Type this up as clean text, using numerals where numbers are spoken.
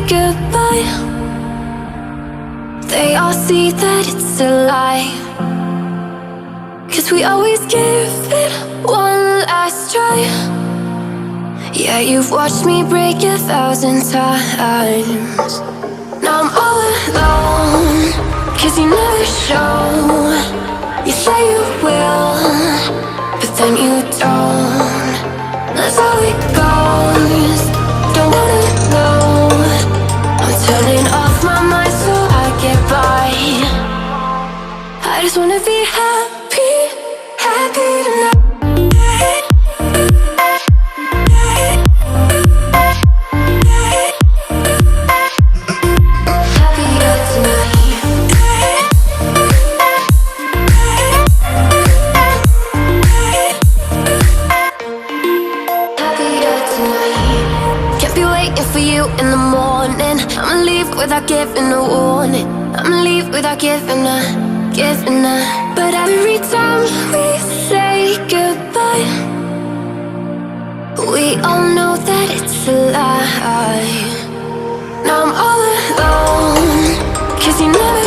goodbye, they all see that it's a lie. 'Cause we always give it one last try. Yeah, you've watched me break 1,000 times. Now I'm all alone, 'cause you never show. You say you will, but then you don't. That's how it goes. Don't wanna know. I'm turning off my mind so I get by. I just wanna be happy, happy tonight. For you in the morning, I'ma leave without giving a warning. I'ma leave without giving a. But every time we say goodbye, we all know that it's a lie. Now I'm all alone, 'cause you never